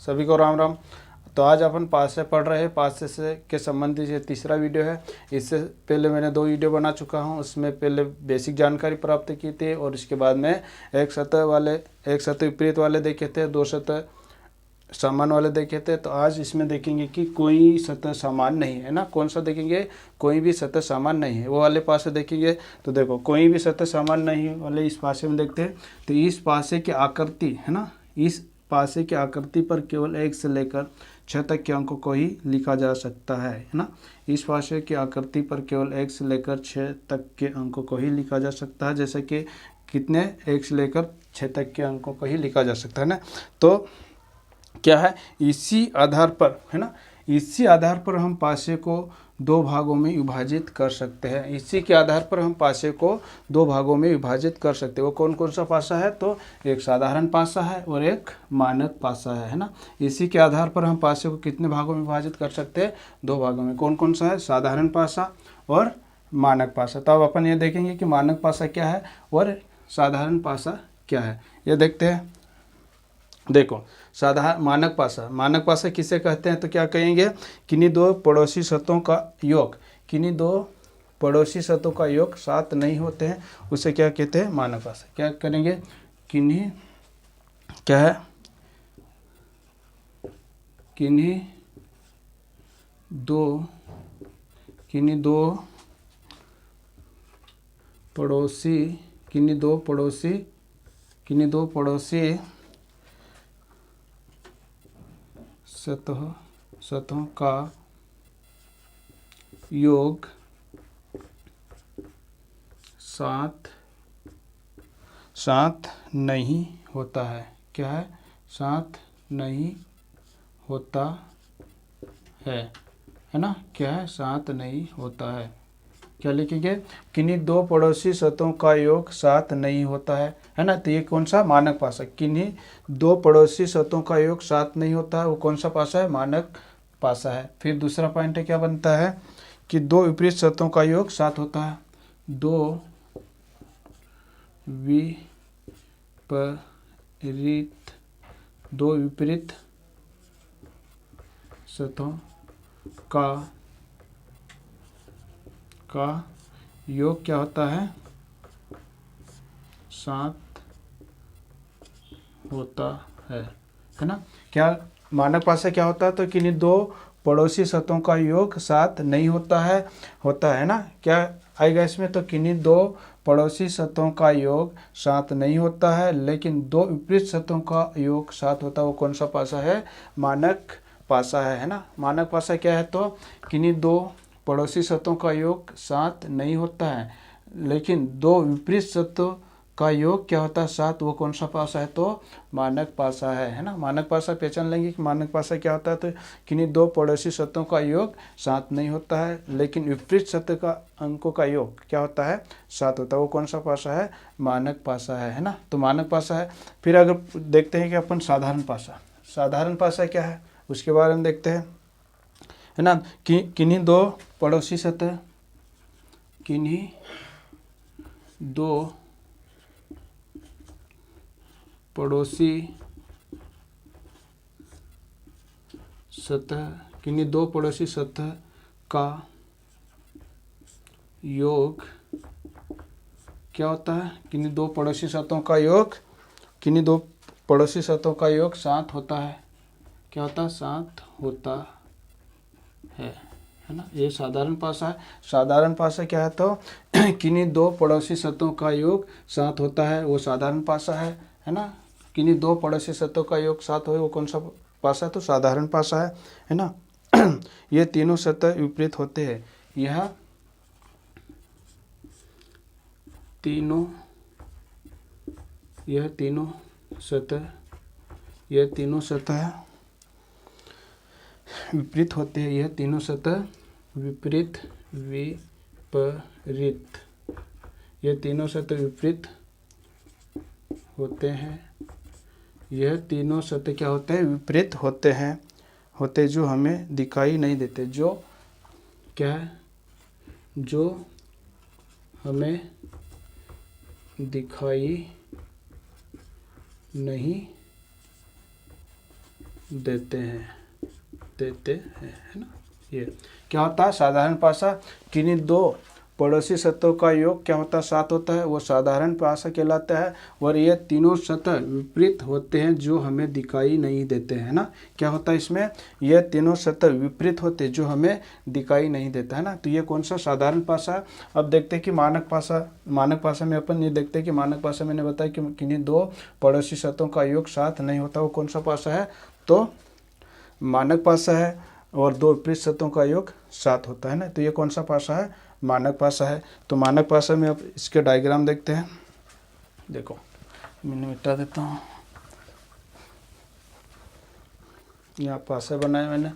सभी को राम राम। तो आज अपन पासे पढ़ रहे हैं, पासे से के संबंधित ये तीसरा वीडियो है। इससे पहले मैंने 2 वीडियो बना चुका हूँ। उसमें पहले बेसिक जानकारी प्राप्त की थी और इसके बाद में एक सतह विपरीत वाले देखे थे, 2 सतह समान वाले देखे थे। तो आज इसमें देखेंगे कि कोई सतह समान नहीं है ना। कौन सा देखेंगे? कोई भी सतह समान नहीं है, वो वाले पासे देखेंगे। तो देखो, कोई भी सतह समान नहीं वाले इस पासे में देखते हैं। तो इस पासे की आकृति है ना, इस पासे की आकृति पर केवल 1 से लेकर 6 तक के अंकों को ही लिखा जा सकता है ना। इस पासे की आकृति पर केवल 1 से लेकर 6 तक के अंकों को ही लिखा जा सकता है। जैसे कि कितने? 1 से लेकर 6 तक के अंकों को ही लिखा जा सकता है ना। तो क्या है, इसी आधार पर है ना, इसी आधार पर हम पासे को 2 भागों में विभाजित कर सकते हैं। इसी के आधार पर हम पासे को 2 भागों में विभाजित कर सकते हैं। वो कौन कौन सा पासा है? तो एक साधारण पासा है और एक मानक पासा है ना। इसी के आधार पर हम पासे को कितने भागों में विभाजित कर सकते हैं? 2 भागों में। कौन कौन सा है? साधारण पासा और मानक पासा। तो अब अपन ये देखेंगे कि मानक पासा क्या है और साधारण पासा क्या है, ये देखते हैं। देखो, साधारण मानक पासा किसे कहते हैं? तो क्या कहेंगे? किन्हीं 2 पड़ोसी सतहों का योग, किन्हीं 2 पड़ोसी सतहों का योग साथ नहीं होते हैं, उसे क्या कहते हैं? मानक पासा। क्या करेंगे? किन्हीं क्या है, किन्हीं दो पड़ोसी सतहों का योग साथ नहीं होता है। क्या है? साथ नहीं होता है ना। क्या है? साथ नहीं होता है। क्या लिखेंगे? किन्हीं 2 पड़ोसी सतहों का योग साथ नहीं होता है ना। तो ये कौन सा? मानक पासा। किन्हीं 2 पड़ोसी सतहों का योग साथ नहीं होता है, वो कौन सा पासा है? मानक पासा है। फिर दूसरा पॉइंट है, क्या बनता है कि 2 विपरीत सतहों का योग साथ होता है। 2 विपरीत सतहों का योग क्या होता है? साथ होता है ना। क्या मानक पासा क्या होता है? तो किन्हीं 2 पड़ोसी सतहों का योग साथ नहीं होता है ना। क्या आएगा इसमें? तो किन्हीं 2 पड़ोसी सतहों का योग साथ नहीं होता है, लेकिन 2 विपरीत सतहों का योग साथ होता है, वो कौन सा पासा है? मानक पासा है ना। मानक पासा क्या है? तो किन्हीं 2 पड़ोसी सतहों का योग साथ नहीं होता है, लेकिन 2 विपरीत सतहों का योग क्या होता है? साथ। वो कौन सा पासा है? तो मानक पासा है ना। मानक पासा पहचान लेंगे कि मानक पासा क्या होता है। तो किन्हीं 2 पड़ोसी सतहों का योग साथ नहीं होता है, लेकिन विपरीत सतह का अंकों का योग क्या होता है? साथ होता है। वो कौन सा पासा है? मानक पासा है ना। तो मानक पासा है। फिर अगर देखते हैं कि अपन साधारण पासा क्या है, उसके बारे में देखते हैं है ना। किन्हीं 2 पड़ोसी सतह, किन्हीं 2 पड़ोसी सतह का योग क्या होता है? किन्हीं 2 पड़ोसी सतहों का योग, किन्हीं 2 पड़ोसी सतहों का योग साथ होता है। क्या होता है? साथ होता है ना। ये साधारण पासा है। साधारण पासा क्या है? तो किन्हीं 2 पड़ोसी सतहों का योग साथ होता है, वो साधारण पासा है ना। किन्हीं 2 पड़ोसी सतहों का योग साथ हो, वो कौन सा पासा है? तो साधारण पासा है ना। ये तीनों सतह विपरीत होते हैं। यह तीनों सतह विपरीत होते हैं। यह तीनों सतह विपरीत ये तीनों सतह विपरीत होते हैं। यह तीनों सतह क्या होते हैं? विपरीत होते जो हमें दिखाई नहीं देते। जो क्या है? जो हमें दिखाई नहीं देते हैं, है ना। ये क्या होता है, साधारण पासा। किन्हीं दो पड़ोसी सतहों का योग क्या होता है, 7 होता है, वो साधारण पासा कहलाता है। और ये तीनों सतह विपरीत होते हैं जो हमें दिखाई नहीं देते हैं ना। क्या होता है इसमें, ये तीनों सतह विपरीत होते हैं जो हमें दिखाई नहीं देता है ना। तो ये कौन सा, साधारण पासा। अब देखते हैं कि मानक पासा। मानक पासा में अपन ये देखते हैं कि मानक पासा मैंने बताया कि किन्हीं दो पड़ोसी सतहों का योग 7 नहीं होता, वो कौन सा पासा है, तो मानक पासा है। और दो विपरीत सतहों का योग 7 होता है ना, तो ये कौन सा पासा है, मानक पासा है। तो मानक पासा में अब इसके डायग्राम देखते हैं। देखो मैंने मिटा देता हूँ, यहाँ पासा बनाया मैंने।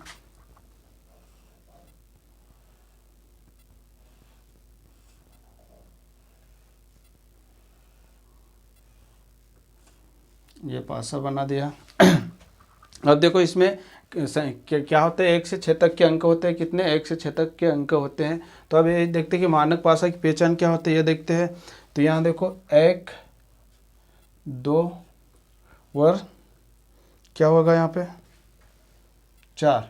ये पासा बना दिया। अब देखो इसमें क्या होता है, 1 से 6 तक के अंक होते हैं। कितने, 1 से 6 तक के अंक होते हैं। तो अब ये देखते हैं कि मानक पासा की पहचान क्या होती है, ये देखते हैं। तो यहाँ देखो 1 2 और क्या होगा यहाँ पे 4,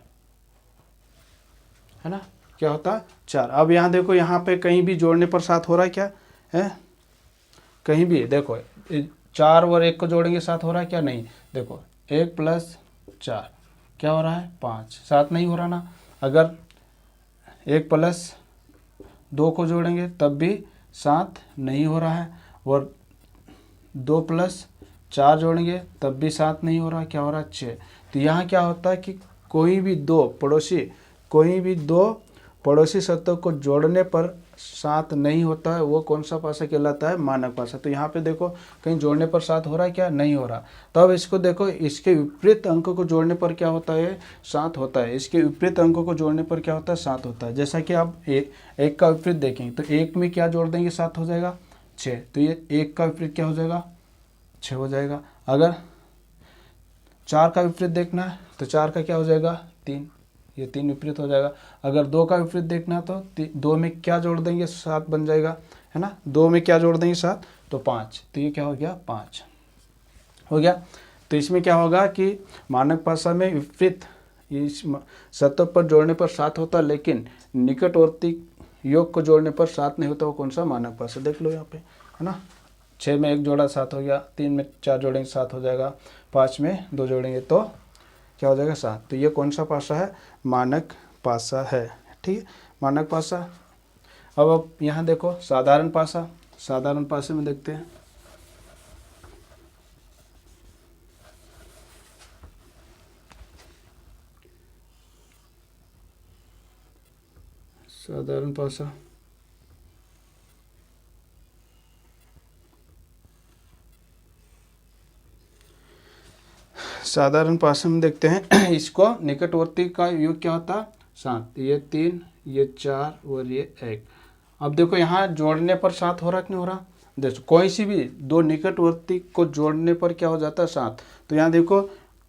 है ना। क्या होता है 4। अब यहाँ देखो, यहाँ पे कहीं भी जोड़ने पर 7 हो रहा है, क्या है, कहीं भी देखो 4 और 1 को जोड़ेंगे 7 हो रहा है क्या, नहीं। देखो 1 + 4 क्या हो रहा है 5, 7 नहीं हो रहा ना। अगर 1 + 2 को जोड़ेंगे तब भी 7 नहीं हो रहा है। और 2 + 4 जोड़ेंगे तब भी 7 नहीं हो रहा, क्या हो रहा है 6। तो यहाँ क्या होता है कि कोई भी दो पड़ोसी सतहों को जोड़ने पर 7 नहीं होता है, वो कौन सा पासा कहलाता है, मानक पासा। तो यहाँ पे देखो कहीं जोड़ने पर 7 हो रहा है क्या, नहीं हो रहा। तो अब इसको देखो, इसके विपरीत अंकों को जोड़ने पर क्या होता है, 7 होता है। इसके विपरीत अंकों को जोड़ने पर क्या होता है, 7 होता है। जैसा कि आप एक का विपरीत देखेंगे तो 1 में क्या जोड़ देंगे, 7 हो जाएगा 6। तो ये 1 का विपरीत क्या हो जाएगा, 6 हो जाएगा। अगर 4 का विपरीत देखना है तो 4 का क्या हो जाएगा, 3, ये 3 विपरीत हो जाएगा। अगर 2 का विपरीत देखना है तो 2 में क्या जोड़ देंगे, 7 बन जाएगा, है ना। 2 में क्या जोड़ देंगे, 7, तो 5। तो ये क्या हो गया, 5 हो गया। तो इसमें क्या होगा कि मानक पासा में विपरीत इस सतह पर जोड़ने पर 7 होता, लेकिन निकटवर्ती योग को जोड़ने पर 7 नहीं होता, वो कौन सा, मानक पासा। देख लो यहाँ पे, है ना। 6 में 1 जोड़ा 7 हो गया, 3 में 4 जोड़ेंगे 7 हो जाएगा, 5 में 2 जोड़ेंगे तो क्या हो जाएगा, 7। तो ये कौन सा पासा है, मानक पासा है, ठीक है, मानक पासा। अब यहाँ देखो साधारण पासा। साधारण पासे में देखते हैं। साधारण पासा, साधारण पासा में देखते हैं। इसको निकटवर्ती का योग क्या होता है, 7। ये 3, ये 4 और ये 1। अब देखो यहाँ जोड़ने पर 7 हो रहा कि नहीं हो रहा। देखो कोई सी भी दो निकटवर्ती को जोड़ने पर क्या हो जाता है, 7। तो यहाँ देखो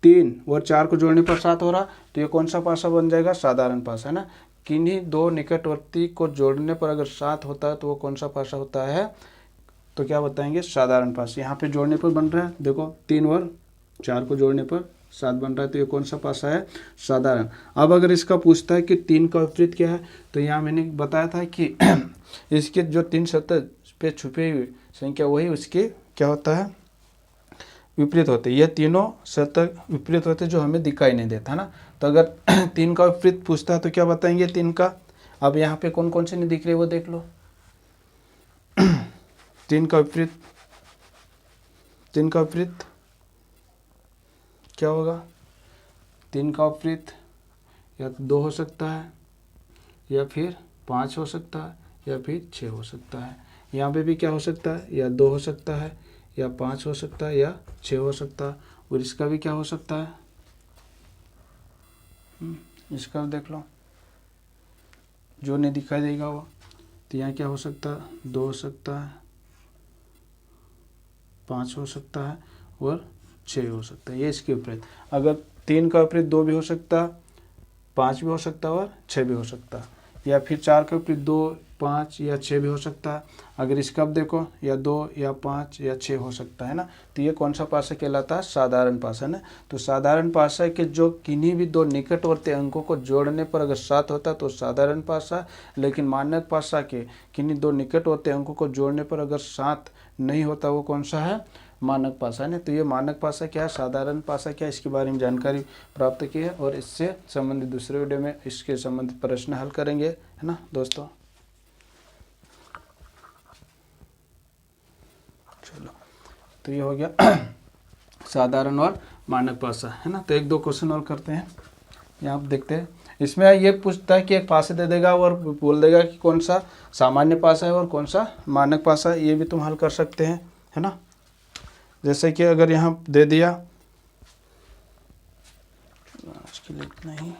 3 और 4 को जोड़ने पर 7 हो रहा, तो ये कौन सा पासा बन जाएगा, साधारण पासा, है ना। किन्हीं दो निकटवर्ती को जोड़ने पर अगर 7 होता है तो वो कौन सा पासा होता है, तो क्या बताएंगे, साधारण पासा। यहाँ पे जोड़ने पर बन रहा है, देखो 3 और 4 को जोड़ने पर 7 बन रहा है, तो ये कौन सा पासा है, साधारण। अब अगर इसका पूछता है कि 3 का विपरीत क्या है, तो यहाँ मैंने बताया था कि इसके जो 3 सतह पे छुपी हुई संख्या वही उसके क्या होता है, विपरीत होते। ये तीनों सतह विपरीत होते जो हमें दिखाई नहीं देता ना। तो अगर 3 का विपरीत पूछता है तो क्या बताएंगे 3 का। अब यहाँ पे कौन कौन से नहीं दिख रहे वो देख लो। 3 का विपरीत, 3 का विपरीत क्या होगा, 3 का विपरीत या 2 हो सकता है, या फिर 5 हो सकता है, या फिर 6 हो सकता है। यहाँ पे भी क्या हो सकता है, या 2 हो सकता है, या 5 हो सकता है, या 6 हो सकता है। और इसका भी क्या हो सकता है, इसका देख लो, जो नहीं दिखाई देगा वो। तो यहाँ क्या हो सकता है, 2 हो सकता है, 5 हो सकता है और 6 हो सकता है। ये इसके विपरीत। अगर 3 का विपरीत 2 भी हो सकता है, 5 भी हो सकता है और 6 भी हो सकता है। या फिर 4 के ऊपर 2, 5 या 6 भी हो सकता है। अगर इसका आप देखो या 2 या 5 या 6 हो सकता है ना। तो ये कौन सा पासा कहलाता है? साधारण पासा ना। तो साधारण पासा के जो किन्हीं भी दो निकटवर्ती अंकों को जोड़ने पर अगर 7 होता है तो साधारण पासा, लेकिन मानक पासा के किन्हीं दो निकटवर्ती अंकों को जोड़ने पर अगर 7 नहीं होता वो कौन सा है? मानक पासा ने। तो ये मानक पासा क्या है, साधारण पासा क्या है, इसके बारे में जानकारी प्राप्त की है और इससे संबंधित दूसरे वीडियो में इसके संबंधित प्रश्न हल करेंगे, है ना दोस्तों। चलो, तो ये हो गया साधारण और मानक पासा, है ना। तो 1-2 क्वेश्चन और करते हैं। यहाँ आप देखते हैं, इसमें ये पूछता है कि एक पासा दे देगा और बोल देगा कि कौन सा सामान्य पासा है और कौन सा मानक पासा है। ये भी तुम हल कर सकते हैं, है ना। जैसे कि अगर यहाँ दे दिया, आज के लिए इतना ही।